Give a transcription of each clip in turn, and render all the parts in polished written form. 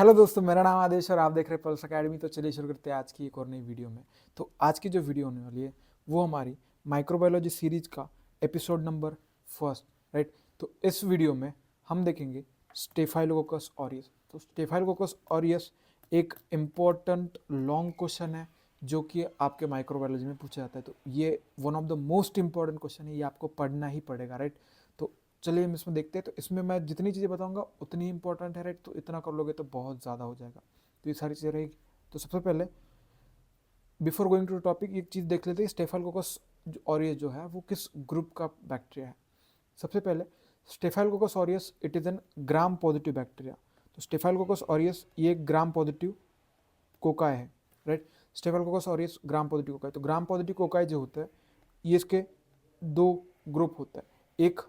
Hello दोस्तों, मेरा नाम आदेश और आप देख रहे हैं पल्स अकेडमी। तो चलिए शुरू करते हैं आज की एक और नई वीडियो में। तो आज की जो वीडियो होने वाली है वो हमारी माइक्रोबायोलॉजी सीरीज का एपिसोड नंबर फर्स्ट, राइट। तो इस वीडियो में हम देखेंगे स्टेफाइलोकोकस ऑरियस। तो स्टेफाइलोकोकस ऑरियस एक इम्पॉर्टेंट लॉन्ग क्वेश्चन है जो कि आपके माइक्रोबायोलॉजी में पूछा जाता है। तो ये one of the most important question है, ये आपको पढ़ना ही पड़ेगा, राइट। तो चलिए हम इसमें देखते हैं। तो इसमें मैं जितनी चीज़ें बताऊंगा उतनी इंपॉर्टेंट है, राइट। तो इतना कर लोगे तो बहुत ज़्यादा हो जाएगा। तो ये सारी चीज़ें रहेगी। तो सबसे पहले बिफोर गोइंग टू टॉपिक एक चीज़ देख लेते हैं, स्टेफाइलोकोकस ऑरियस जो है वो किस ग्रुप का बैक्टीरिया है। सबसे पहले staphylococcus aureus it is an gram positive bacteria. तो स्टेफाइलोकोकस ऑरियस ये ग्राम पॉजिटिव कोकाई है, right. Staphylococcus aureus gram positive cocci. तो ग्राम पॉजिटिव कोकाई जो होता है ये इसके दो ग्रुप होता है। एक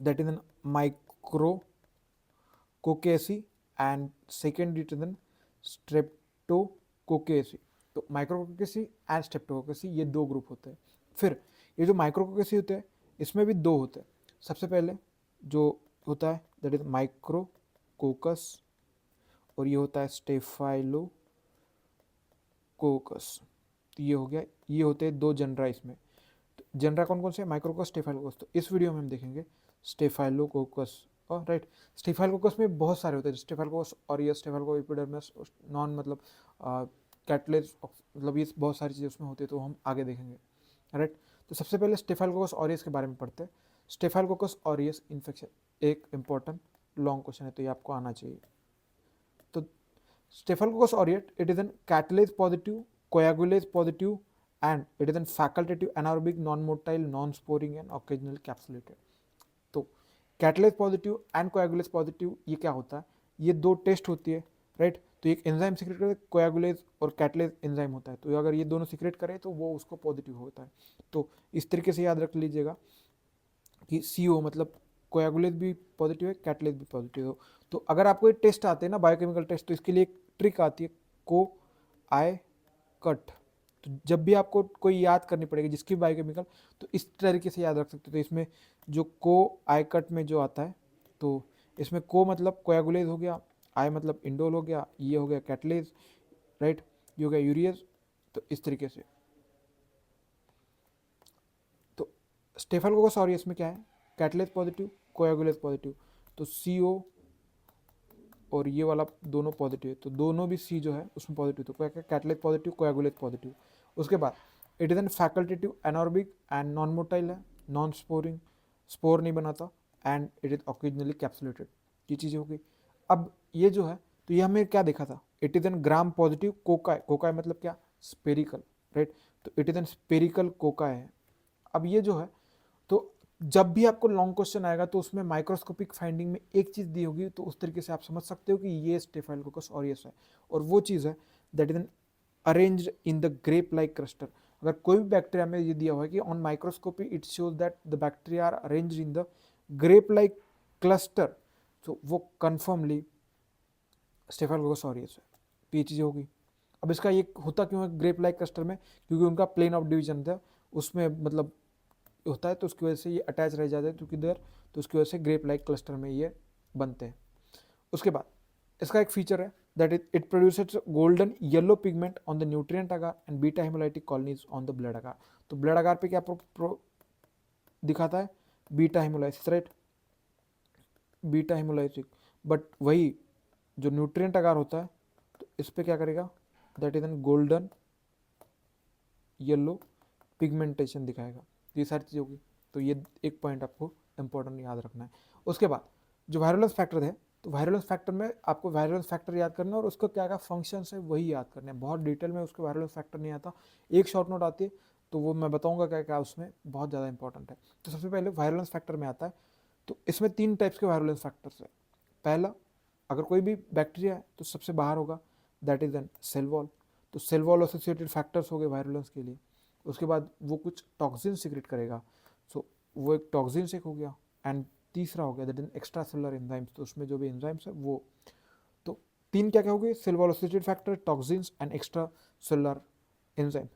that is an micrococcasi and second it is an streptococcasi। तो माइक्रोकोकेसी एंड स्ट्रेप्टोकोकेसी ये दो ग्रुप होते हैं। फिर ये जो माइक्रोकोकेसी होते हैं इसमें भी दो होते हैं। सबसे पहले जो होता है दैट इज माइक्रोकोकस और ये होता है स्टेफाइलोकोकस। तो ये हो गया, ये होते हैं दो जनरा इसमें। तो जनरा कौन कौन से, माइक्रोकोकस, स्टेफाइलोकोकस। तो इस वीडियो में हम देखेंगे स्टेफाइलोकोकस, और राइट। स्टेफाइलोकोकस में बहुत सारे होते हैं, staphylococcus aureus, staphylococcus epidermis, non मतलब कैटलेज, मतलब ये बहुत सारी चीज़ें उसमें होती है, तो हम आगे देखेंगे, राइट। तो सबसे पहले स्टेफाइलोकोकस ऑरियस के बारे में पढ़ते हैं। स्टेफाइलोकोकस ऑरियस इन्फेक्शन एक इंपॉर्टेंट लॉन्ग क्वेश्चन है, तो ये आपको आना चाहिए। तो staphylococcus aureus it is an catalase positive, coagulase positive and it is a facultative anaerobic non-motile non-sporing and occasionally capsulated। तो कैटलेज पॉजिटिव एंड कोएगुलेज पॉजिटिव ये क्या होता है, ये दो टेस्ट होती है, राइट। तो एक एंजाइम सीक्रेट करे, कोएगुलेज और कैटलेज एंजाइम होता है। तो अगर ये दोनों सीक्रेट करे तो वो उसको पॉजिटिव होता है। तो इस तरीके से याद रख लीजिएगा कि CO मतलब कोएगुलेज भी पॉजिटिव है, कैटलेज भी पॉजिटिव हो। तो अगर आपको ये टेस्ट आते हैं ना बायोकेमिकल टेस्ट, तो इसके लिए एक ट्रिक आती है को आई कट। तो जब भी आपको कोई याद करनी पड़ेगी जिसकी बायोकेमिकल, तो इस तरीके से याद रख सकते हो। तो इसमें जो को आई कट में जो आता है, तो इसमें को मतलब कोयागुलेज हो गया, आई मतलब इंडोल हो गया, ये हो गया कैटलेज, राइट, ये हो गया यूरियज। तो इस तरीके से। तो स्टेफाइलोकोकस ऑरियस में क्या है, कैटलेज पॉजिटिव, कोयागुलेज पॉजिटिव। तो CO और ये वाला दोनों पॉजिटिव है, तो दोनों भी C जो है उसमें पॉजिटिव। तो क्या क्या, कैटलेज पॉजिटिव, कोयागुलेज पॉजिटिव। उसके बाद it is an facultative anaerobic and non motile है, नॉन स्पोरिंग, स्पोर नहीं बनाता, and it is occasionally capsulated. ये चीज़ें हो गई। अब ये जो है, तो ये हमें क्या देखा था, it is N gram positive cocci. Cocci मतलब क्या, स्पेरिकल, राइट। तो it is N spherical cocci है। अब ये जो है, तो जब भी आपको लॉन्ग क्वेश्चन आएगा तो उसमें माइक्रोस्कोपिक फाइंडिंग में एक चीज़ दी होगी, तो उस तरीके से आप समझ सकते हो कि ये स्टेफाइलोकोकस ऑरियस है। और वो चीज़ है that is N arranged in the grape like cluster. अगर कोई भी बैक्टीरिया में ये दिया हुआ है कि on microscopy it shows that the bacteria are arranged in the grape like cluster, तो वो कन्फर्मली स्टेफाइलोकोकस ऑरियस है। तो ये चीज़ें होगी। अब इसका ये होता क्यों है ग्रेप लाइक क्लस्टर में, क्योंकि उनका प्लेन ऑफ डिवीजन था उसमें मतलब होता है, तो उसकी वजह से ये अटैच रह जाते हैं टुगेदर, तो उसकी वजह से ग्रेप लाइक क्लस्टर में ये बनते हैं। उसके बाद इसका एक फीचर है that it produces golden yellow pigment on the nutrient agar and beta haemolytic colonies on the blood agar. तो ब्लड अगार पे क्या दिखाता है, beta haemolysis, right, beta haemolysis. But वही जो न्यूट्रिएंट अगार होता है, तो इस पर क्या करेगा, that is an golden yellow pigmentation दिखाएगा। ये सारी चीज़ होगी। तो ये एक पॉइंट आपको इंपॉर्टेंट याद रखना है। उसके बाद जो वायरुलेंस फैक्टर है, तो वायरुलेंस फैक्टर में आपको वायरुलेंस फैक्टर याद करना है और उसका क्या क्या फंक्शंस है वही याद करना है। बहुत डिटेल में उसके वायरुलेंस फैक्टर नहीं आता, एक शॉर्ट नोट आती है, तो वो मैं बताऊंगा क्या क्या उसमें बहुत ज़्यादा इंपॉर्टेंट है। तो सबसे पहले वायरुलेंस फैक्टर में आता है, तो इसमें 3 टाइप्स के वायरुलेंस फैक्टर्स है। पहला, अगर कोई भी बैक्टीरिया है तो सबसे बाहर होगा, that is an cell wall. तो सेल वॉल एसोसिएटेड फैक्टर्स हो गए वायरुलेंस के लिए। उसके बाद वो कुछ टॉक्सिन सिक्रेट करेगा, सो वो एक टॉक्सिन से हो गया। एंड तीसरा हो गया that is extra cellular enzymes, तो उसमें जो भी एंजाइम्स है वो। तो 3 क्या क्या हो गए, cell wall associated factor, toxins and extra cellular enzyme.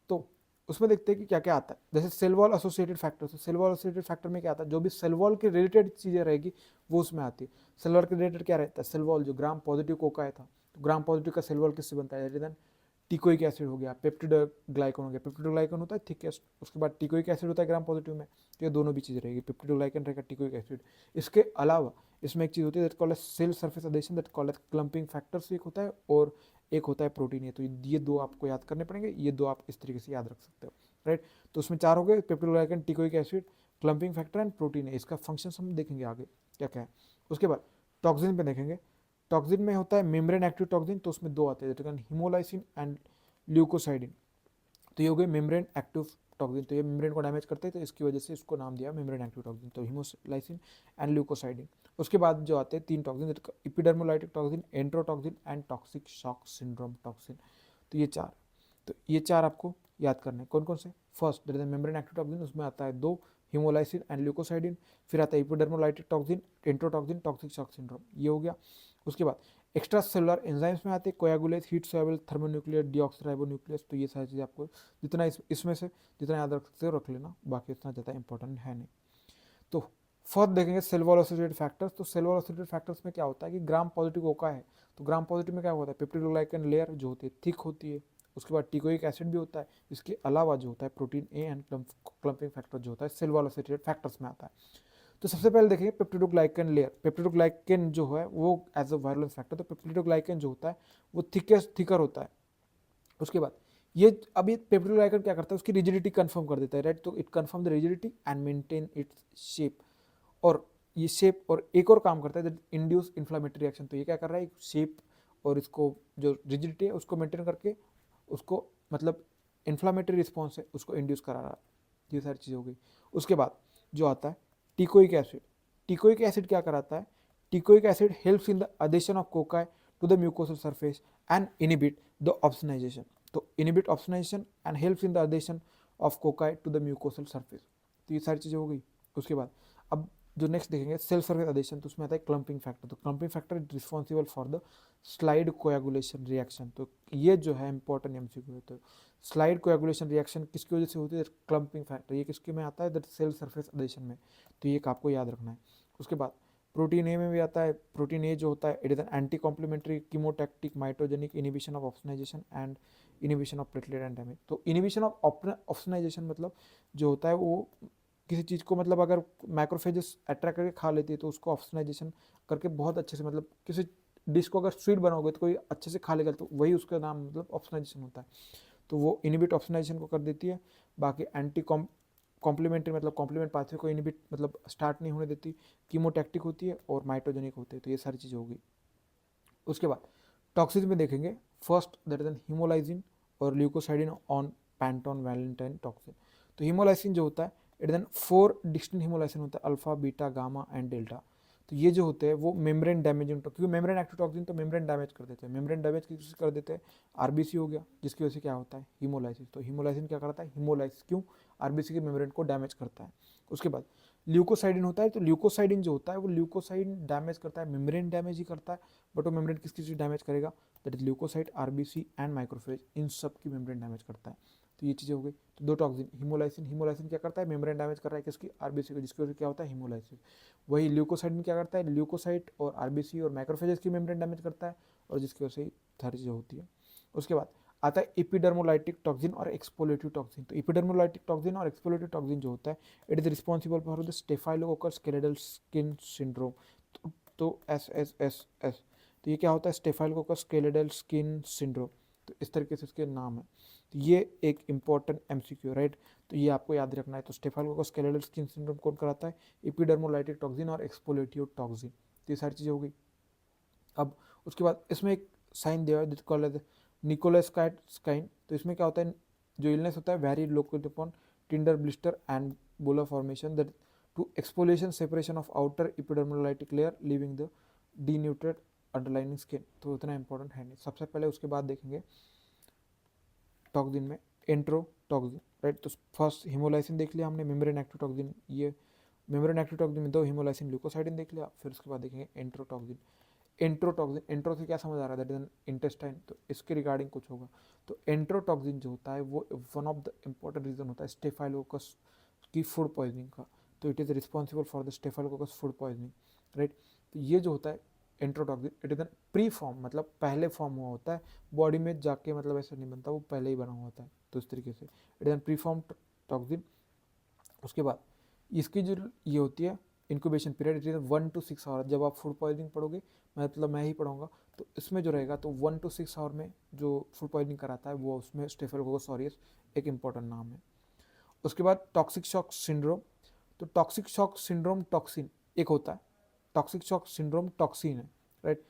तो उसमें देखते हैं कि क्या क्या आता है। जैसे सेल वॉल एसोसिएटेड फैक्टर, तो सेल वॉल एसोसिएटेड फैक्टर में क्या आता है, जो भी सेल वॉल के रिलेटेड चीज़ें रहेगी वो उसमें आती है। सेल वॉल के रिलेटेड क्या रहता है, सेल वॉल जो ग्राम पॉजिटिव कोकाई था, तो ग्राम पॉजिटिव का सेल वॉल किससे बनता है, देन टिकोइक एसिड हो गया, पेप्टिडोग्लाइकन हो गया, पेप्टिडोग्लाइकन होता है थिकेस्ट, उसके बाद टिकोइक एसिड होता है ग्राम पॉजिटिव में, तो ये दोनों भी चीज़ रहेगी, पेप्टिडोग्लाइकन रहेगा, टिकोइक एसिड। इसके अलावा इसमें एक चीज़ होती है that called cell surface adhesion, that called clumping factors एक होता है, और एक होता है प्रोटीन है। तो ये दो आपको याद करने पड़ेंगे, ये दो आप इस तरीके से याद रख सकते हो, राइट। तो उसमें चार हो गए, peptidoglycan, teichoic acid, clumping factor and protein है। इसका फंक्शन हम देखेंगे आगे क्या क्या है। उसके बाद टॉक्सिन पे देखेंगे। टॉक्सिन में होता है मेम्ब्रेन एक्टिव टॉक्सिन, तो उसमें दो आते हैं, हिमोलाइसिन एंड ल्यूकोसाइडिन। तो ये हो गए मेम्ब्रेन एक्टिव टॉक्सिन, तो ये मेम्ब्रेन को डैमेज करते हैं, तो इसकी वजह से इसको नाम दिया मेम्ब्रेन एक्टिव टॉक्सिन, तो हिमोलाइसिन एंड ल्यूकोसाइडिन। उसके बाद जो आते हैं तीन toxin, epidermolytic toxin, enterotoxin and toxic shock syndrome toxin. तो ये चार, तो ये चार आपको याद करने कौन कौन से। First that is membrane active toxin, उसमें आता है दो, हिमोलाइसिन एंड ल्यूकोसाइडिन। फिर आता है epidermolytic toxin, enterotoxin, toxic shock syndrome, ये हो गया। उसके बाद एक्स्ट्रा सेलुलर एंजाइम्स में आते हैं कोयागुलेज, हीट सोएबल, थर्मोन्यूक्लियर, डीऑक्सीराइबोन्यूक्लियस। तो ये सारी चीज़ें आपको जितना इसमें से जितना याद रख सकते हो रख लेना, बाकी इतना ज़्यादा इंपॉर्टेंट है नहीं। तो फोर्थ देखेंगे सेल वॉल एसोसिएटेड फैक्टर्स। तो सेल वॉल एसोसिएटेड फैक्टर्स में क्या होता है कि ग्राम पॉजिटिव ओका है, तो ग्राम पॉजिटिव में क्या होता है, पेप्टिडोग्लाइकन लेयर जो होती है थिक होती है, उसके बाद टिकोइक एसिड भी होता है, इसके अलावा जो होता है protein A and clumping factor जो होता है सेल वॉल एसोसिएटेड फैक्टर्स में आता है। तो सबसे पहले देखेंगे पेप्टिडोग्लाइकन लेयर। पेप्टिडोग्लाइकन जो है वो एज अ वायलेंस फैक्टर, तो पेप्टिडोग्लाइकन जो होता है वो थिकर होता है। उसके बाद ये अभी पेप्टिडोग्लाइकन क्या करता है, उसकी रिजिडिटी कंफर्म कर देता है, राइट। तो it confirm the rigidity and maintain its shape, और ये शेप और एक और काम करता है दैट इंड्यूस इन्फ्लामेटरी रिएक्शन। तो ये क्या कर रहा है, शेप और इसको जो रिजिडिटी है उसको मेंटेन करके उसको मतलब इन्फ्लामेटरी रिस्पॉन्स है उसको इंड्यूस करा रहा है। ये सारी चीज़ हो गई। उसके बाद जो आता है टिकोइक एसिड। टिकोइक एसिड क्या कराता है, teichoic acid helps in the adhesion of cocci to the mucosal surface and inhibit the opsonisation. तो inhibit opsonisation and helps in the adhesion of cocci to the mucosal surface. तो ये सारी चीज़ें हो गई। उसके बाद अब जो नेक्स्ट देखेंगे सेल सरफेस अडेशन, तो उसमें आता है क्लम्पिंग फैक्टर। तो clumping factor is responsible for the slide coagulation reaction. तो ये जो है इंपॉर्टेंट एमसीक्यू है। तो स्लाइड कोएगुलेशन रिएक्शन किसकी वजह से होती है, क्लम्पिंग फैक्टर। ये किसके में आता है, दैट सेल सरफेस अडेशन में। तो ये आपको याद रखना है। उसके बाद प्रोटीन ए में भी आता है। प्रोटीन ए जो होता है it is an anti complementary chemotactic mitogenic inhibition of opsonisation and inhibition of platelet and damage. तो इनिबिशन ऑफ ऑप्सनाइजेशन मतलब जो होता है वो किसी चीज़ को मतलब अगर मैक्रोफेजेस अट्रैक्ट करके खा लेती है तो उसको ऑप्सनाइजेशन करके बहुत अच्छे से मतलब किसी डिश को अगर स्वीट बनाओगे तो कोई अच्छे से खा लेगा, तो वही उसका नाम मतलब ऑप्सनाइजेशन होता है। तो वो इनिबिट ऑप्सनाइजेशन को कर देती है। बाकी एंटी कॉम्प्लीमेंट्री मतलब कॉम्प्लीमेंट पाथवे को इनिबिट मतलब स्टार्ट नहीं होने देती, कीमोटैक्टिक होती है और माइटोजेनिक होती है। तो ये सारी चीज़ें होगी। उसके बाद टॉक्सिन में देखेंगे फर्स्ट दैट इज एन हिमोलाइसिन और ल्यूकोसाइडिन ऑन पैंटोन वैलेंटाइन टॉक्सिन। तो हिमोलाइसिन जो होता है इट देन 4 डिस्टिंक्ट हिमोलाइसिन होता है, alpha beta gamma and delta. तो ये जो होते हैं वो मेम्ब्रेन डैमेजिंग, क्योंकि मेम्ब्रेन एक्टिव टॉक्सिन तो मेम्ब्रेन डैमेज कर देते हैं। मेम्ब्रेन डैमेज किस कर देते हैं, आरबीसी हो गया, जिसकी वजह से क्या होता है हिमोलाइसिस। तो हिमोलाइसिन क्या करता है, हिमोलाइसिस क्यों, आरबीसी के मेम्ब्रेन को डैमेज करता है। उसके बाद ल्यूकोसाइडिन होता है। तो ल्यूकोसाइडिन जो होता है वो ल्यूकोसाइडिन डैमेज करता है, मेम्ब्रेन डैमेज ही करता है, बट वो मेम्ब्रेन किस चीज़ डैमेज करेगा, that is leukocyte, RBC and microphage, इन सब की मेम्ब्रेन डैमेज करता है। तो ये चीज़ें हो गई। तो दो टॉक्सिन, हिमोलाइसिन, हिमोलाइसिन क्या करता है, मेम्ब्रेन डैमेज कर रहा है किसकी, आरबीसी को, जिसकी वजह से क्या होता है हिमोलाइसिस। वही ल्यूकोसाइडिन क्या करता है, ल्यूकोसाइट और आरबीसी और माइक्रोफेजेस की मेम्ब्रेन डैमेज करता है, और जिसकी वजह से सारी चीज़ें होती है। उसके बाद आता है एपिडर्मोलाइटिक टॉक्सिन और एक्सपोलेटिव टॉक्सिन। तो एपिडर्मोलाइटिक टॉक्सिन और एक्सपोलेटिव टॉक्सिन जो होता है it is responsible for the staphylococcus skeletal skin syndrome. तो एस। तो ये क्या होता है, स्टेफाइलोकोकस स्केलेटल स्किन सिंड्रोम। तो इस तरीके से इसके नाम है। तो ये एक इंपॉर्टेंट एमसीक्यू, राइट। तो ये आपको याद रखना है। तो स्टेफाइलोकोकस स्केलेटल स्किन सिंड्रोम कौन कराता है, एपिडर्मोलाइटिक टॉक्सिन और एक्सपोलेटिव टॉक्सिन। तो ये सारी चीज़ें हो गई। अब उसके बाद इसमें एक साइन दिया है कॉल निकोलास्काइन। तो इसमें क्या होता है, जो इलनेस होता है very located upon tender blister and bulla formation that to exfoliation separation of outer epidermolytic layer leaving the denuded underlining skin. तो इतना इंपॉर्टेंट है नहीं। सबसे पहले उसके बाद देखेंगे टॉक्सिन में एंट्रोटॉक्सिन, राइट। तो फर्स्ट हिमोलाइसिन देख लिया हमने, मेम्ब्रेन एक्टिव टॉक्सिन, ये मेम्ब्रेन एक्टिव टॉक्सिन में दो हिमोलाइसिन ल्यूकोसाइडिन देख लिया। फिर उसके बाद देखेंगे एंट्रोटॉक्सिन। एंट्रोटॉक्सिन, एंट्रो से क्या समझ आ रहा है, दैट इज एन इंटेस्टाइन, तो इसके रिगार्डिंग कुछ होगा। तो एंट्रोटॉक्सिन जो होता है वो one of the important reason होता है स्टेफाइलोकोकस की फूड पॉइजनिंग का। तो it is responsible for the staphylococcus food poisoning, right. तो ये जो होता है enterotoxin, it is an pre form, मतलब पहले फॉर्म हुआ होता है, बॉडी में जाके मतलब ऐसा नहीं बनता, वो पहले ही बना हुआ होता है। तो इस तरीके से it is an pre form toxin. उसके बाद इसकी जो ये होती है incubation period, it is 1 to 6 hour. जब आप फूड पॉइजनिंग पढ़ोगे, मतलब मैं ही पढ़ाऊंगा, तो इसमें जो रहेगा तो 1 to 6 आवर में जो फूड पॉइजनिंग कराता है वो उसमें स्टेफिलोकोकस ऑरियस एक इंपॉर्टेंट नाम है। उसके बाद टॉक्सिक शॉक सिंड्रोम। तो टॉक्सिक शॉक सिंड्रोम टॉक्सिन एक होता है, टॉक्सिक शॉक सिंड्रोम टॉक्सिन है, राइट।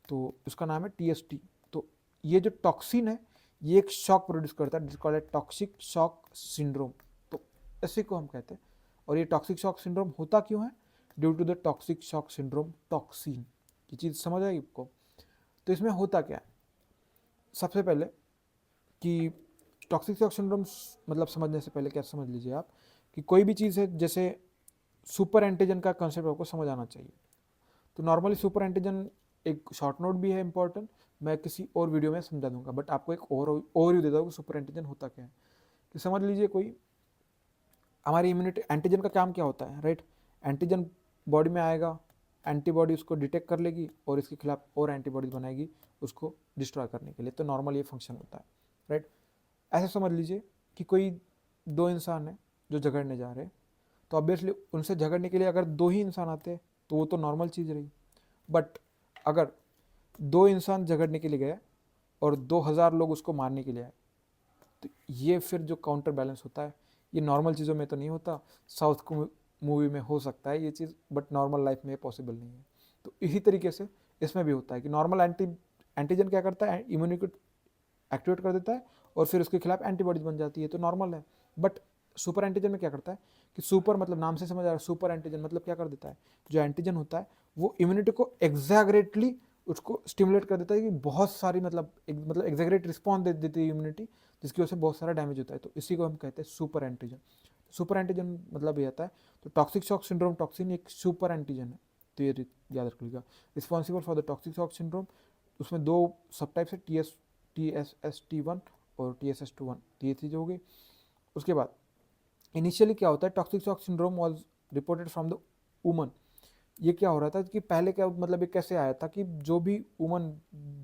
तो उसका नाम है TST। तो ये जो टॉक्सिन है ये एक शॉक प्रोड्यूस करता है, जिसको टॉक्सिक शॉक सिंड्रोम। तो इसी को हम कहते हैं। और ये टॉक्सिक शॉक सिंड्रोम होता क्यों है, due to the toxic shock syndrome toxin. ये चीज़ समझ आएगी आपको। तो इसमें होता क्या है, सबसे पहले कि टॉक्सिक शॉक सिंड्रोम मतलब समझने से पहले क्या समझ लीजिए आप कि कोई भी चीज़ है, जैसे सुपर एंटीजन का कंसेप्ट आपको समझ आना चाहिए। तो नॉर्मली सुपर एंटीजन एक शॉर्ट नोट भी है इंपॉर्टेंट, मैं किसी और वीडियो में समझा दूंगा, बट आपको एक ओवरव्यू देता हूँ कि सुपर एंटीजन होता क्या है। कि समझ लीजिए कोई हमारी इम्यूनिटी, एंटीजन का काम क्या होता है, राइट। एंटीजन बॉडी में आएगा, एंटीबॉडी उसको डिटेक्ट कर लेगी और इसके खिलाफ और एंटीबॉडीज बनाएगी उसको डिस्ट्रॉय करने के लिए। तो नॉर्मल ये फंक्शन होता है, राइट। ऐसे समझ लीजिए कि कोई दो इंसान है जो झगड़ने जा रहे हैं, तो ऑब्वियसली उनसे झगड़ने के लिए अगर दो ही इंसान आते हैं तो वो तो नॉर्मल चीज़ रही। बट अगर दो इंसान झगड़ने के लिए गए और 2000 लोग उसको मारने के लिए आए, तो ये फिर जो काउंटर बैलेंस होता है, ये नॉर्मल चीज़ों में तो नहीं होता। साउथ को मूवी में हो सकता है ये चीज़, बट नॉर्मल लाइफ में पॉसिबल नहीं है। तो इसी तरीके से इसमें भी होता है कि नॉर्मल एंटीजन क्या करता है, इम्यूनिटी एक्टिवेट कर देता है और फिर उसके खिलाफ एंटीबॉडीज बन जाती है, तो नॉर्मल है। बट सुपर एंटीजन में क्या करता है कि सुपर मतलब नाम से समझ आ रहा है, सुपर एंटीजन मतलब क्या कर देता है, जो एंटीजन होता है वो इम्यूनिटी को एग्जैगरेटली उसको स्टिमुलेट कर देता है कि बहुत सारी मतलब एग्जैगरेट रिस्पॉन्स दे देती है इम्यूनिटी, जिसकी वजह से बहुत सारा डैमेज होता है। तो इसी को हम कहते हैं सुपर एंटीजन। सुपर एंटीजन मतलब ये आता है। तो टॉक्सिक शॉक सिंड्रोम टॉक्सिन एक सुपर एंटीजन है, तो ये याद रख लीजिएगा। Responsible for the toxic shock syndrome, उसमें दो सब टाइप्स है, TSST1 और TSS21, तो ये चीज़ होगी। उसके बाद इनिशियली क्या होता है, toxic shock syndrome was reported from the woman. ये क्या हो रहा था कि पहले क्या मतलब ये कैसे आया था कि जो भी वुमन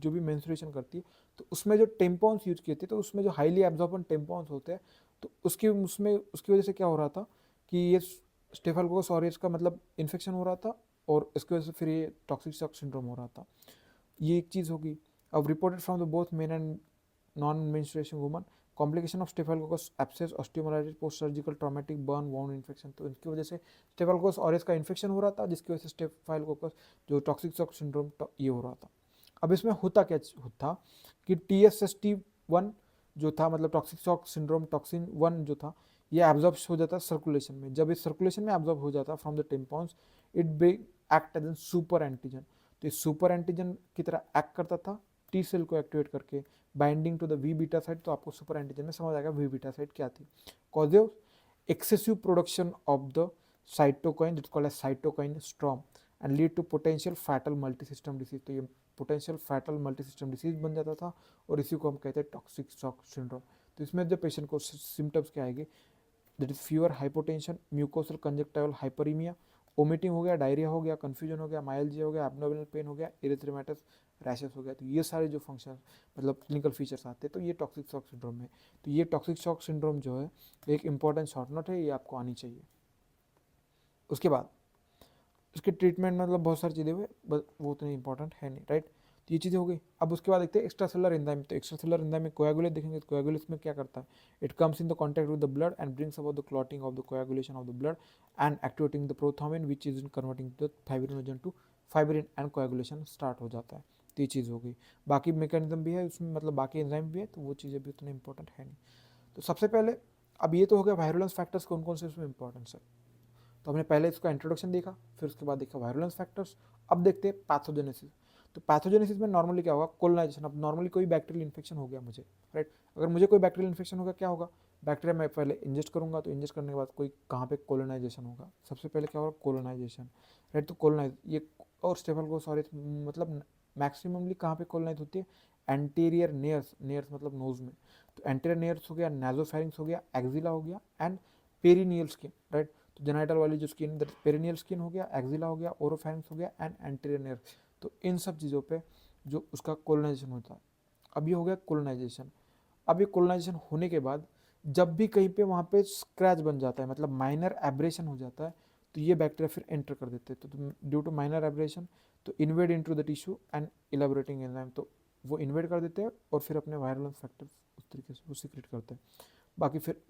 जो भी मेंस्ट्रुएशन करती है, तो उसमें जो टेम्पॉन्स यूज किए थे, तो उसमें जो हाईली एब्जॉर्बेंट टेम्पॉन्स होते हैं, तो उसकी वजह से क्या हो रहा था कि ये स्टेफिलोकोकस ऑरियस का मतलब इन्फेक्शन हो रहा था, और इसकी वजह से फिर ये टॉक्सिक शॉक सिंड्रोम हो रहा था। ये एक चीज़ होगी। अब reported from the both men and non menstruation woman, complication of staphylococcus abscess, osteomyelitis, post surgical traumatic burn wound infection. तो इनकी वजह से स्टेफिलोकोकस ऑरियस का इन्फेक्शन हो रहा था, जिसकी वजह से स्टेफिलोकोकस जो टॉक्सिक शॉक सिंड्रोम ये हो रहा था। अब इसमें होता क्या था कि TSST1 जो था, मतलब टॉक्सिक शॉक सिंड्रोम टॉक्सिन 1 जो था, ये एब्जॉर्ब हो जाता सर्कुलेशन में। जब इस सर्कुलेशन में एब्जॉर्ब हो जाता from the tampons, it be act as an super antigen. तो इस सुपर एंटीजन की तरह एक्ट करता था, टी सेल को एक्टिवेट करके binding to the V beta site. तो आपको सुपर एंटीजन में समझ आएगा वी बीटा साइट क्या थी। Causes excessive production of the cytokine, that's called as cytokine storm, and lead to potential fatal multisystem disease। तो ये पोटेंशियल फैटल मल्टीसिस्टम डिसीज बन जाता था, और इसी को हम कहते हैं टॉक्सिक शॉक सिंड्रोम। तो इसमें जब पेशेंट को सिम्टम्स क्या आएंगे, that is fever, hypotension, mucosal conjunctival hyperaemia, vomiting हो गया, डायरिया हो गया, कन्फ्यूजन हो गया, माइल्जिया हो गया, एब्डोमिनल पेन हो गया, इरिथ्रोमेटस रैशेस हो गया। तो ये सारे जो फंक्शन मतलब क्लिनिकल फीचर्स आते हैं, तो ये टॉक्सिक शॉक सिंड्रोम में। तो ये टॉक्सिक शॉक सिंड्रोम जो है एक इंपॉर्टेंट शॉर्ट नोट है, ये आपको आनी चाहिए। उसके बाद उसके ट्रीटमेंट मतलब बहुत सारी चीज़ें हुए, बस वो उतनी इंपॉर्टेंट है नहीं, राइट। तो ये चीज़ें हो गई। अब उसके बाद देखते हैं एक्स्ट्रा सेलर एंजाइम। तो एक्स्ट्रा सेलर एंजाइम में कोएगुलेट देखेंगे, तो कोएगुलेट में क्या करता है, it comes in the contact with the blood and brings about the clotting of the coagulation of the blood and activating the prothrombin which is in converting the fibrinogen to fibrin and coagulation start हो जाता है। तो ये चीज़ हो गई। बाकी mechanism भी है उसमें, मतलब बाकी एंजाइम भी है, तो वो चीज़ें भी उतनी इंपॉर्टेंट है नहीं। तो सबसे पहले अब ये तो हो गया वायरुलेंस फैक्टर्स कौन कौन से उसमें इंपॉर्टेंस है। तो हमने पहले इसका इंट्रोडक्शन देखा, फिर उसके बाद देखा वायरुलेंस फैक्टर्स। अब देखते हैं पैथोजेनेसिस। तो पैथोजेनेसिस में नॉर्मली क्या होगा, कोलोनाइजेशन। अब नॉर्मली कोई बैक्टीरियल इन्फेक्शन हो गया मुझे, राइट। अगर मुझे कोई बैक्टीरियल इन्फेक्शन होगा, क्या होगा, बैक्टीरिया मैं पहले इंजेस्ट करूंगा, तो इंजेस्ट करने के बाद कोई कहाँ पे कोलोनाइजेशन होगा, सबसे पहले क्या होगा, कोलोनाइजेशन, राइट। तो कोलोनाइज ये और स्टेफिलोकोकस ऑरियस मतलब मैक्सिममली कहाँ पे कोलोनाइज होती है, एंटीरियर नेयर्स, नेयर्स मतलब नोज में, तो एंटीरियर नेयर्स हो गया, नाजोफेरिंक्स हो गया, एक्जिला हो गया एंड पेरिनियल स्किन, राइट। तो जेनाइटल वाली जो स्किन दैट पेरिनियल स्किन हो गया, एक्जिला हो गया, ओरोफेरिंक्स हो गया एंड एंटीरियर नेयर, तो इन सब चीज़ों पे जो उसका कोलोनाइजेशन होता है। अब ये हो गया कोलोनाइजेशन। अब ये कोलोनाइजेशन होने के बाद जब भी कहीं पे वहाँ पे स्क्रैच बन जाता है, मतलब माइनर एब्रेशन हो जाता है, तो ये बैक्टीरिया फिर एंटर कर देते हैं। तो ड्यू टू माइनर एब्रेशन तो invade into the tissue and elaborating enzyme, तो वो इन्वेड कर देते हैं और फिर अपने वायरलेंस फैक्टर्स उस तरीके से वो सीक्रेट करते हैं। बाकी फिर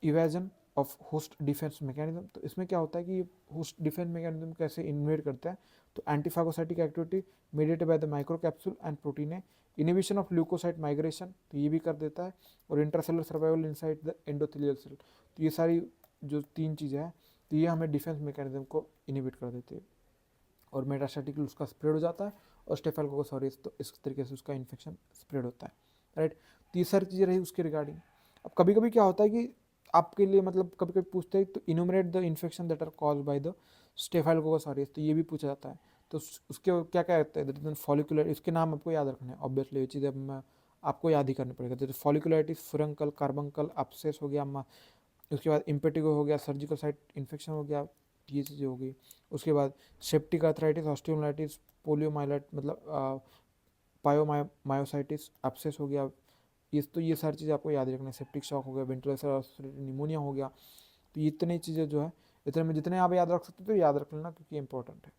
evasion of host defence mechanism, तो इसमें क्या होता है कि होस्ट डिफेंस मैकेनिज्म कैसे इन्वेड करता है, तो antiphagocytic activity mediated by the micro capsule and protein, inhibition of leukocyte migration, तो ये भी कर देता है, और intracellular survival inside the endothelial cell, तो ये सारी जो तीन चीज़ें हैं तो ये हमें डिफेंस मैकेनिज्म को इनिबिट कर देते हैं, और मेटास्टैटिकली उसका स्प्रेड हो जाता है, और स्टेफाइलोकोकस ऑरियस तो इस तरीके से उसका इन्फेक्शन स्प्रेड होता है, राइट। तो ये सारी चीज़ें रही उसके रिगार्डिंग। अब कभी कभी क्या होता है कि आपके लिए मतलब कभी कभी पूछते हैं तो enumerate the infection that are cause by the staphylococcus aureus, तो ये भी पूछा जाता है। तो उसके क्या क्या रहता है, दैट इज फॉलिकुलर, इसके नाम आपको याद रखना है ऑब्वियसली, ये चीज़ें आपको याद ही करनी पड़ेगा। जैसे फॉलिकुलरिटिस, फुरंकल, कार्बंकल, अपसेस हो गया, उसके बाद इम्पेटिगो हो गया, सर्जिकल साइट इन्फेक्शन हो गया, ये चीज़ें हो गई। उसके बाद सेप्टिक आर्थराइटिस, ऑस्टियोमाइलाइटिस, पोलियोमाइलाइट मतलब पायोमायोसाइटिस, अपसेस हो गया, ये सारी चीज़ें आपको याद रखना है। सेप्टिक शॉक हो गया, वेंटिलेटर निमोनिया हो गया, तो ये इतनी चीज़ें जो है, इतने में जितने आप याद रख सकते हो तो याद रख लेना क्योंकि इंपॉर्टेंट है,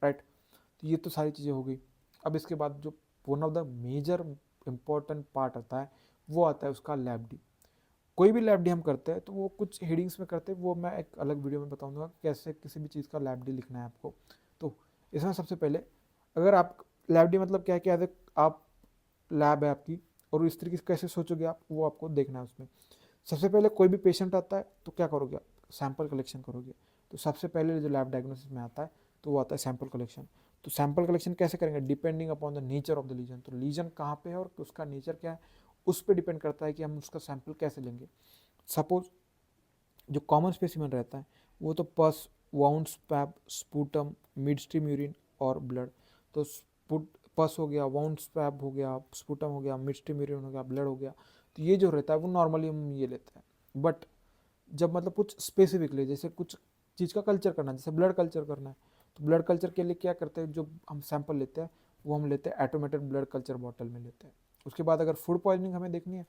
राइट। तो ये तो सारी चीज़ें हो गई। अब इसके बाद जो one of the major important part आता है वो आता है उसका लैब डी। कोई भी लैब डी हम करते हैं तो वो कुछ हेडिंग्स में करते हैं, वो मैं एक अलग वीडियो में बताऊंगा कैसे किसी भी चीज़ का लैब डी लिखना है आपको। तो इसमें सबसे पहले अगर आप लैब डी मतलब क्या है, आप लैब है आपकी और इस तरीके से कैसे सोचोगे आप, वो आपको देखना है उसमें। सबसे पहले कोई भी पेशेंट आता है तो क्या करोगे आप, सैंपल कलेक्शन करोगे। तो सबसे पहले जो लैब डायग्नोसिस में आता है तो वो आता है सैंपल कलेक्शन। तो सैंपल कलेक्शन कैसे करेंगे, depending upon the nature of the lesion, तो लीजन कहाँ पे है और उसका नेचर क्या है उस पर डिपेंड करता है कि हम उसका सैंपल कैसे लेंगे। सपोज जो कॉमन स्पेसिमेन रहता है वो तो pus, wound swab, sputum, mid stream urine और ब्लड। तो पस हो गया, वाउंड स्पैब हो गया, स्पूटम हो गया, मिड स्ट्रीम यूरिन हो गया, ब्लड हो गया, तो ये जो रहता है वो नॉर्मली हम ये लेते हैं। बट जब मतलब कुछ स्पेसिफिकली जैसे कुछ चीज़ का कल्चर करना है, जैसे ब्लड कल्चर करना है, तो ब्लड कल्चर के लिए क्या करते हैं, जो हम सैंपल लेते हैं वो हम लेते हैं ऑटोमेटेड ब्लड कल्चर बॉटल में लेते हैं। उसके बाद अगर फूड पॉइजनिंग हमें देखनी है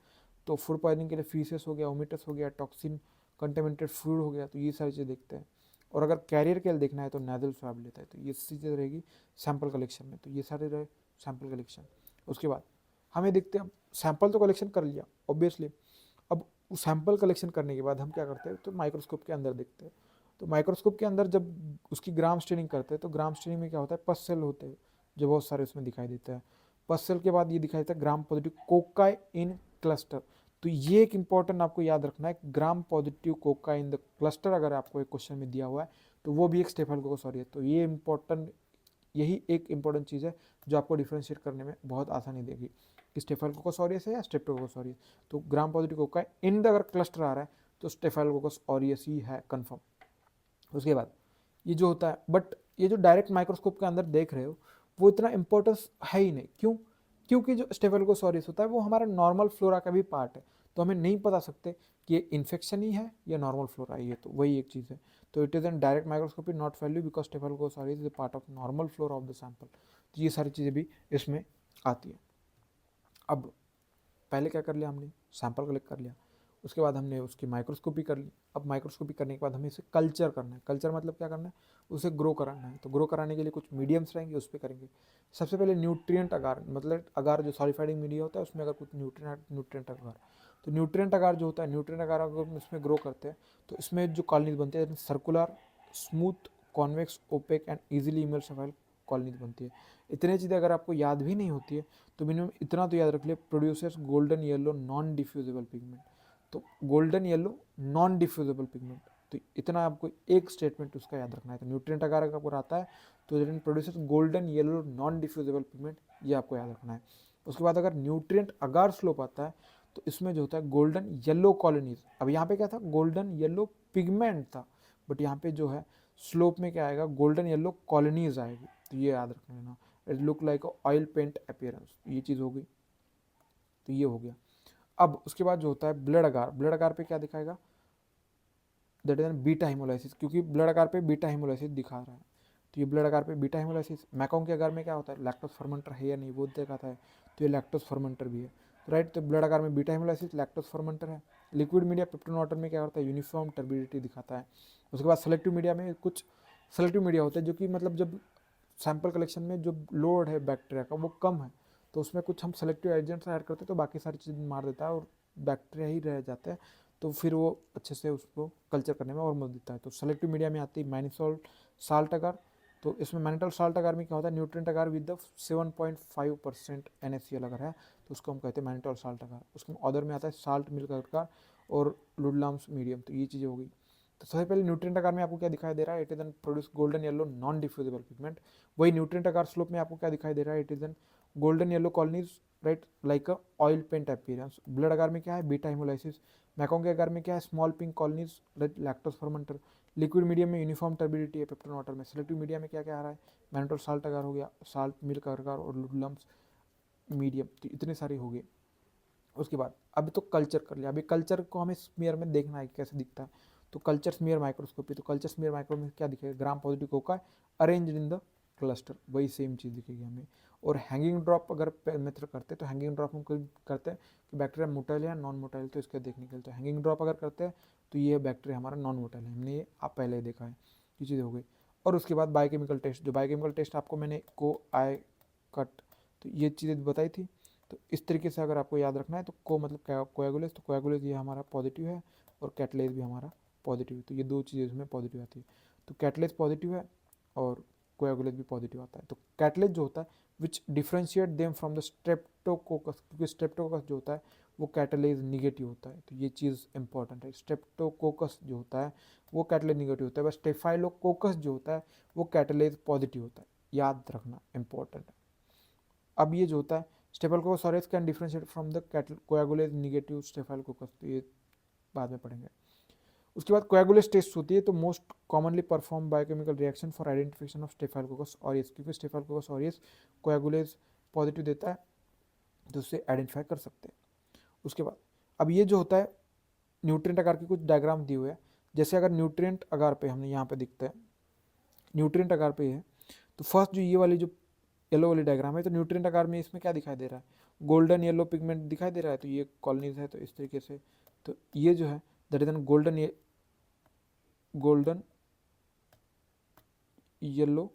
तो फूड पॉइजनिंग के लिए फीसेस हो गया, ओमिटस हो गया, टॉक्सिन कंटेमिनेटेड फूड हो गया, तो ये सारी चीज़ें देखते हैं। और अगर कैरियर के लिए देखना है तो नेजल स्वैब लेता है, तो ये चीज़ें रहेगी सैंपल कलेक्शन में। तो ये सारे रहे सैंपल कलेक्शन। उसके बाद हमें देखते हैं, सैंपल तो कलेक्शन कर लिया ऑब्वियसली। अब सैंपल कलेक्शन करने के बाद हम क्या करते हैं, तो माइक्रोस्कोप के अंदर देखते हैं। तो माइक्रोस्कोप के अंदर जब उसकी ग्राम स्टेनिंग करते हैं तो ग्राम स्टेनिंग में क्या होता है, पस सेल होते हैं जो बहुत सारे उसमें दिखाई देते हैं। पस सेल के बाद ये दिखाई देता है ग्राम पॉजिटिव कोकाई इन क्लस्टर। तो ये एक इंपॉर्टेंट आपको याद रखना है, gram positive Coca in the cluster अगर आपको एक क्वेश्चन में दिया हुआ है तो वो भी एक स्टेफिलोकोकस ऑरियस। तो ये इंपॉर्टेंट, यही एक इंपॉर्टेंट चीज़ है जो आपको डिफ्रेंशिएट करने में बहुत आसानी देगी कि स्टेफिलोकोकस ऑरियस है या स्ट्रेप्टोकोकस ऑरियस। तो gram positive Coca in the अगर क्लस्टर आ रहा है तो स्टेफिलोकोकस ऑरियस ही है कंफर्म। उसके बाद ये जो होता है, बट ये जो डायरेक्ट माइक्रोस्कोप के अंदर देख रहे हो वो इतना इंपॉर्टेंस है ही नहीं। क्यों? क्योंकि जो स्टेफिलोकोकस ऑरियस होता है वो हमारा नॉर्मल फ्लोरा का भी पार्ट है, तो हमें नहीं पता सकते कि ये इन्फेक्शन ही है या नॉर्मल फ्लोरा ही है, तो वही एक चीज़ है। तो it is an direct microscopy not value because staphylococcus aureus is a part of normal flora of the sample. तो ये सारी चीज़ें भी इसमें आती है। अब पहले क्या कर लिया हमने, सैंपल कलेक्ट कर लिया, उसके बाद हमने उसकी माइक्रोस्कोपी कर ली। अब माइक्रोस्कोपी करने के बाद हमें इसे कल्चर करना है। कल्चर मतलब क्या करना है, उसे ग्रो कराना है। तो ग्रो कराने के लिए कुछ मीडियम्स रहेंगे, उस पर करेंगे। सबसे पहले न्यूट्रिएंट अगार, मतलब अगार जो सॉलिफाइडिंग मीडिया होता है उसमें अगर कुछ न्यूट्रिएंट अगार, तो न्यूट्रिएंट अगार जो होता है, न्यूट्रिएंट अगार अगर हम इसमें ग्रो करते हैं तो इसमें जो कॉलोनीज बनती है circular, smooth, convex, opaque and easily emulsified colonies बनती है। इतनी चीज़ें अगर आपको याद भी नहीं होती है तो मिनिमम इतना तो याद रख लिया, producers golden yellow non diffusible pigment. तो golden yellow non diffusible pigment, तो इतना आपको एक स्टेटमेंट उसका याद रखना है। तो न्यूट्रिएंट अगर आपको आता है तो it producers golden yellow non diffusible pigment, ये आपको याद रखना है। उसके बाद अगर न्यूट्रिएंट अगार स्लोप आता है तो इसमें जो होता है गोल्डन येलो कॉलोनीज। अब यहाँ पे क्या था, गोल्डन येलो पिगमेंट था, बट यहाँ पे जो है स्लोप में क्या आएगा, गोल्डन येलो कॉलोनीज आएगी, तो ये याद रख लेना। It look like oil paint appearance, ये चीज़ हो गई, तो ये हो गया। अब उसके बाद जो होता है ब्लड अगार, ब्लड अगार पे क्या दिखाएगा, दैट इज बीटा हेमोलाइसिस, क्योंकि ब्लड अगार पे बीटा हेमोलाइसिस दिखा रहा है, तो ये ब्लड अगार पे बीटा हेमोलाइसिस। मैकॉन्ग के अगार में क्या होता है, लैक्टोज फर्मेंटर है या नहीं वो दिखाता है, तो ये लैक्टोज फर्मेंटर भी है, तो राइट। तो ब्लड अगार में बीटा हेमोलाइसिस, लैक्टोज फर्मेंटर है। लिक्विड मीडिया पेप्टोन वाटर में क्या होता है, यूनिफॉर्म टर्बिडिटी दिखाता है। उसके बाद सेलेक्टिव मीडिया में कुछ सेलेक्टिव मीडिया होता है जो कि मतलब जब सैंपल कलेक्शन में जो लोड है बैक्टीरिया का वो कम है, तो उसमें कुछ हम सेलेक्टिव एजेंट्स ऐड करते हैं तो बाकी सारी चीज़ मार देता है और बैक्टीरिया ही रह जाते हैं, तो फिर वो अच्छे से उसको कल्चर करने में और मदद देता है। तो सेलेक्टिव मीडिया में आती है मैनिसोल साल्ट अगार, तो इसमें मैनिटोल साल्ट अगार में क्या होता है, nutrient agar with the 7.5% NaCl अगर है तो उसको हम कहते हैं मैनिटोल साल्ट अगार। उसके अदर में आता है साल्ट मिल्क अगार और लुडलाम्स मीडियम, तो ये चीज़ें हो गई। तो सबसे पहले न्यूट्रिएंट अगार में आपको क्या दिखाई दे रहा है, it is an produce golden yellow non diffusible pigment. वही न्यूट्रिएंट अगार स्लोप में आपको क्या दिखाई दे रहा है, it is an golden yellow colonies, right, like a oil paint appearance. Blood agar में क्या है, बीटा हेमोलाइसिस। मैकॉन्ग के अगार में क्या है, small pink colonies, lactose fermenter. Liquid medium में यूनिफॉर्म टर्बिडिटी है पेप्टोन वाटर में। सेलेक्टिव मीडिया में क्या क्या आ रहा है, मैनिटोल साल्ट अगार हो गया, साल्ट मिल्क अगार और लुडलम्स मीडियम, तो इतने सारे हो गए। उसके बाद अभी तो कल्चर कर लिया, अभी कल्चर को हमें स्मीयर में देखना है कैसे दिखता है, तो कल्चर स्मीयर माइक्रोस्कोपी, तो कल्चर स्मीयर माइक्रोस्कोपी में क्या दिखेगा, gram positive Coca arrange in the cluster, वही सेम चीज़ दिखेगी हमें। और हैंगिंग ड्रॉप अगर मेथड करते हैं तो हैंगिंग ड्रॉप हम करते हैं कि बैक्टीरिया मोटाइल या नॉन मोटाइल, तो इसके देखने के लिए तो हैंगिंग ड्रॉप अगर करते हैं तो ये बैक्टीरिया हमारा नॉन मोटाइल है, हमने ये आप पहले ही देखा है, ये चीज़ हो गई। और उसके बाद बायोकेमिकल टेस्ट, जो बायोकेमिकल टेस्ट आपको मैंने को आई कट, तो ये चीज़ें बताई थी। तो इस तरीके से अगर आपको याद रखना है तो को मतलब कोएगुलेज, तो कोएगुलेज ये हमारा पॉजिटिव है और कैटलेज भी हमारा पॉजिटिव है, तो ये दो चीज़ें इसमें पॉजिटिव आती है। तो कैटलेज पॉजिटिव है और कोएगुलेज भी पॉजिटिव आता है। तो कैटलेज जो होता है which differentiate them from the streptococcus, क्योंकि स्ट्रेप्टोकोकस जो होता है वो कैटलेज निगेटिव होता है, तो ये चीज़ इंपॉर्टेंट है। स्ट्रेप्टोकोकस जो होता है वो कैटलेज निगेटिव होता है, बस स्टेफाइलोकोकस जो होता है वो कैटलेज पॉजिटिव होता है, याद रखना इंपॉर्टेंट है। अब ये जो होता है staphylococcus can differentiate from the coagulase negative staphylococcus, तो ये बाद में पढ़ेंगे। उसके बाद कोएगुलेज टेस्ट होती है, तो most commonly perform biochemical reaction for identification of staphylococcus aureus, क्योंकि स्टेफाइलोकोकस ऑरियस कोएगुलेज पॉजिटिव देता है तो उससे आइडेंटिफाई कर सकते हैं। उसके बाद अब ये जो होता है न्यूट्रिएंट अगार की कुछ डायग्राम दिए हुए हैं, जैसे अगर न्यूट्रिएंट अगार पे हमने यहाँ पे दिखता है, न्यूट्रिएंट अगार पे है, तो फर्स्ट जो ये वाली जो येलो वाली डायग्राम है, तो न्यूट्रिएंट आकार में इसमें क्या दिखाई दे रहा है, गोल्डन येलो पिगमेंट दिखाई दे रहा है, तो ये कॉलोनीज है, तो इस तरीके से तो ये जो है that is an golden yellow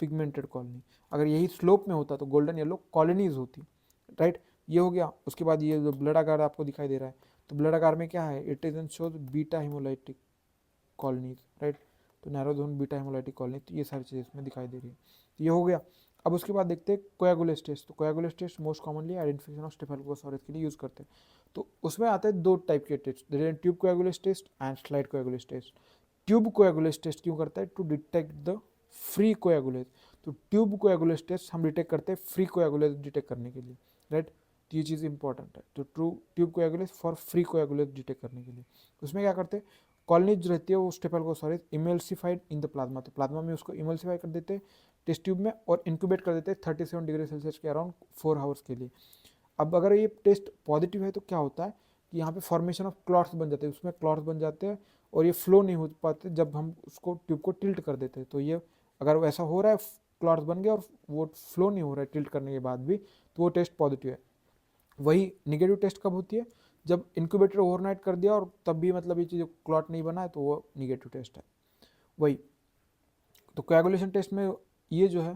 pigmented colony. अगर यही स्लोप में होता तो गोल्डन येलो कॉलोनीज होती, राइट, ये हो गया। उसके बाद ये जो ब्लड आकार आपको दिखाई दे रहा है, तो ब्लड आकार में क्या है, it is an shows beta haemolytic colonies, right, तो narrow zone beta haemolytic colony, तो ये सारी चीज़ें इसमें दिखाई दे रही है, तो ये हो गया। अब उसके बाद देखते हैं कोएगुलेज टेस्ट, तो coagulase test most commonly identification of staphylococcus aureus के लिए यूज़ करते हैं। तो उसमें आते हैं दो टाइप के test, tube coagulase test and slide coagulase test. Tube coagulase test क्यों करता है, to detect the free coagulase, तो ट्यूब कोएगुलेज टेस्ट हम डिटेक्ट करते हैं फ्री कोएगुलेज डिटेक्ट करने के लिए, राइट, तो ये चीज़ इंपॉर्टेंट है। तो ट्यूब कोएगुलेज फॉर फ्री कोएगुलेज डिटेक्ट करने के लिए उसमें क्या करते हैं, कॉलोनीज जो रहती है वो staphylococcus emulsified in the plasma, तो प्लाज्मा में उसको इमल्सिफाई कर देते हैं टेस्ट ट्यूब में और इंक्यूबेट कर देते हैं 37 डिग्री सेल्सियस के अराउंड 4 आवर्स के लिए। अब अगर ये टेस्ट पॉजिटिव है तो क्या होता है कि यहाँ पे फॉर्मेशन ऑफ क्लॉट्स बन जाते हैं, उसमें क्लॉट्स बन जाते हैं और ये फ्लो नहीं हो पाते जब हम उसको ट्यूब को टिल्ट कर देते हैं, तो ये अगर वैसा हो रहा है क्लॉट्स बन गया और वो फ्लो नहीं हो रहा है टिल्ट करने के बाद भी, तो वो टेस्ट पॉजिटिव है। वही निगेटिव टेस्ट कब होती है, जब इंक्यूबेटर ओवरनाइट कर दिया और तब भी मतलब ये चीज़ क्लॉट नहीं बना है, तो वो निगेटिव टेस्ट है। वही तो कोएगुलेशन टेस्ट में ये जो है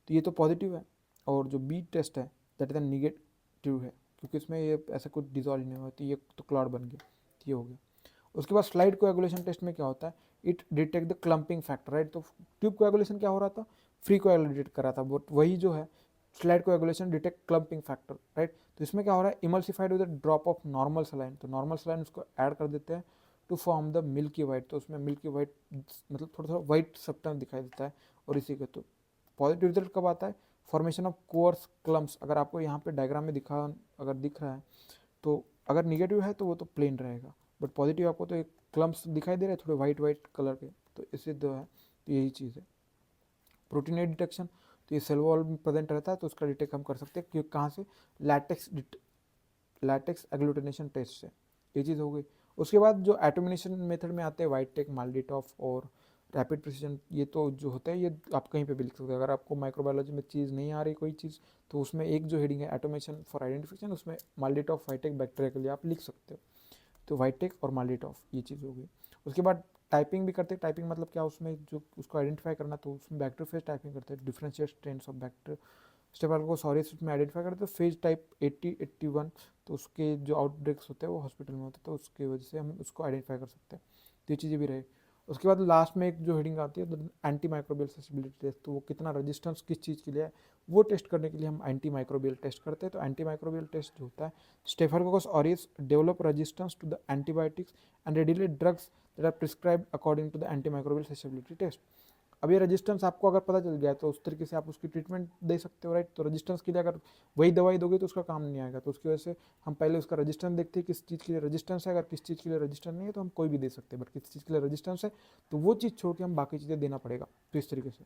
तो ये तो पॉजिटिव है, और जो बी टेस्ट है दैट इज निगेटिव है, क्योंकि इसमें ये ऐसा कुछ डिजॉल्व नहीं हुआ, तो ये तो क्लॉट बन गया, तो ये हो गया। उसके बाद स्लाइड कोएगुलेशन टेस्ट में क्या होता है, it detect the clumping factor, right, तो ट्यूब कोएगुलेशन क्या हो रहा था, फ्री कोएगुलेशन डिटेक्ट कर रहा था, बट वही जो है slide coagulation detect clumping factor, right, तो इसमें क्या हो रहा है, emulsified with drop of normal saline, तो नॉर्मल सलाइन उसको ऐड कर देते हैं to form the milky white, तो उसमें मिल्की वाइट मतलब थोड़ा थोड़ा वाइट सब्सटेंस दिखाई देता है, और इसी का तो पॉजिटिव रिजल्ट कब आता है, फॉर्मेशन ऑफ कोअर्स क्लम्प्स, अगर आपको यहाँ पे डायग्राम में अगर दिख रहा है, तो अगर निगेटिव है तो वो तो प्लेन रहेगा, बट पॉजिटिव आपको तो एक क्लम्प्स दिखाई दे रहे हैं थोड़े वाइट वाइट कलर के, तो इससे जो है तो यही चीज़ है। प्रोटीन ए डिटेक्शन, तो ये सेल वॉल में प्रेजेंट रहता है तो उसका डिटेक्ट हम कर सकते हैं कि कहाँ से, लैटेक्स एग्लूटिनेशन टेस्ट से, ये चीज़ हो गई। उसके बाद जो एटोमिनेशन मेथड में आते हैं वाइट-टेक, माल्डिटॉफ और रैपिड प्रिसीजन, ये तो जो होता है ये आप कहीं पे भी लिख सकते हो। अगर आपको माइक्रोबायोलॉजी में चीज़ नहीं आ रही कोई चीज़, तो उसमें एक जो हेडिंग है एटोमेशन फॉर आइडेंटिफिकेशन, उसमें माल्डिटॉफ, वाइट-टेक, बैक्टीरिया के लिए आप लिख सकते हो। तो वाइट-टेक और माल्डिटॉफ ये चीज़ हो गई। उसके बाद टाइपिंग भी करते हैं। टाइपिंग मतलब क्या, उसमें जो उसको आइडेंटिफाई करना, तो उसमें बैक्टीरियोफेज टाइपिंग करते हैं, differentiate strains of bacteria staphylococcus में आइडेंटिफाई करते हैं। फेज टाइप 80, 81, तो उसके जो आउटब्रेक्स होते हैं वो हॉस्पिटल में होते हैं, तो उसकी वजह से हम उसको आइडेंटिफाई कर सकते हैं। तो ये चीज़ें भी रहे। उसके बाद लास्ट में एक जो हेडिंग आती है एंटी माइक्रोबियल ससेसिबिलिटी टेस्ट, तो वो कितना रेजिस्टेंस किस चीज़ के लिए है वो टेस्ट करने के लिए हम एंटी माइक्रोबियल टेस्ट करते हैं। तो एंटी माइक्रोबियल टेस्ट जो होता है, staphylococcus aureus develop resistance to the antibiotics and readily drugs that are prescribed according to the anti microbial susceptibility test. अब ये रेजिस्टेंस आपको अगर पता चल गया तो उस तरीके से आप उसकी ट्रीटमेंट दे सकते हो, राइट। तो रेजिस्टेंस के लिए अगर वही दवाई दोगे तो उसका काम नहीं आएगा, तो उसकी वजह से हम पहले उसका रेजिस्टेंस देखते हैं किस चीज़ के लिए रेजिस्टेंस है। अगर किस चीज़ के लिए रेजिस्टेंस नहीं है तो हम कोई भी दे सकते हैं, बट किस चीज़ के लिए रेजिस्टेंस है तो वो चीज़ छोड़ के हम बाकी चीज़ें देना पड़ेगा। तो इस तरीके से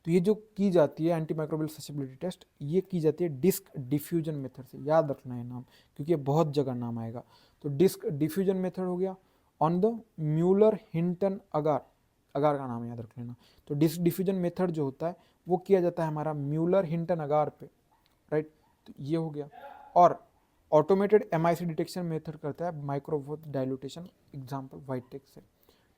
तो ये जो की जाती है एंटी माइक्रोबियल ससेसिबिलिटी टेस्ट, ये की जाती है डिस्क डिफ्यूजन मेथड से। याद रखना है नाम, क्योंकि ये बहुत जगह नाम आएगा। तो डिस्क डिफ्यूजन मेथड हो गया ऑन द म्यूलर हिंटन अगार, अगार का नाम याद रख लेना। तो डिस्क डिफ्यूजन मेथड जो होता है वो किया जाता है हमारा म्यूलर हिंटन अगार पे, राइट। तो ये हो गया। और ऑटोमेटेड एमआईसी डिटेक्शन मेथड करता है माइक्रोवोथ डाइल्यूटेशन, एग्जाम्पल वाइट-टेक से।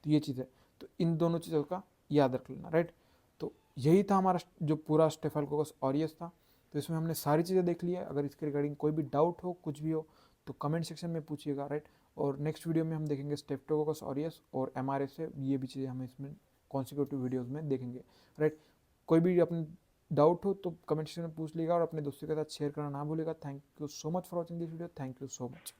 तो ये चीज़ है, तो इन दोनों चीज़ों का याद रख लेना, राइट। तो यही था हमारा जो पूरा स्टेफाइलोकोकस ऑरियस था। तो इसमें हमने सारी चीज़ें देख ली है। अगर इसके रिगार्डिंग कोई भी डाउट हो, कुछ भी हो, तो कमेंट सेक्शन में पूछिएगा, राइट। और नेक्स्ट वीडियो में हम देखेंगे स्टेप्टोकोकस ऑरियस और एमआरएसए, ये भी चीज़ें हम इसमें कॉन्सिक्यूटिव वीडियोज़ में देखेंगे, राइट। कोई भी अपने डाउट हो तो कमेंट सेक्शन में पूछ लीजिएगा और अपने दोस्तों के साथ शेयर करना ना भूलिएगा। Thank you so much for watching this video. Thank you so much.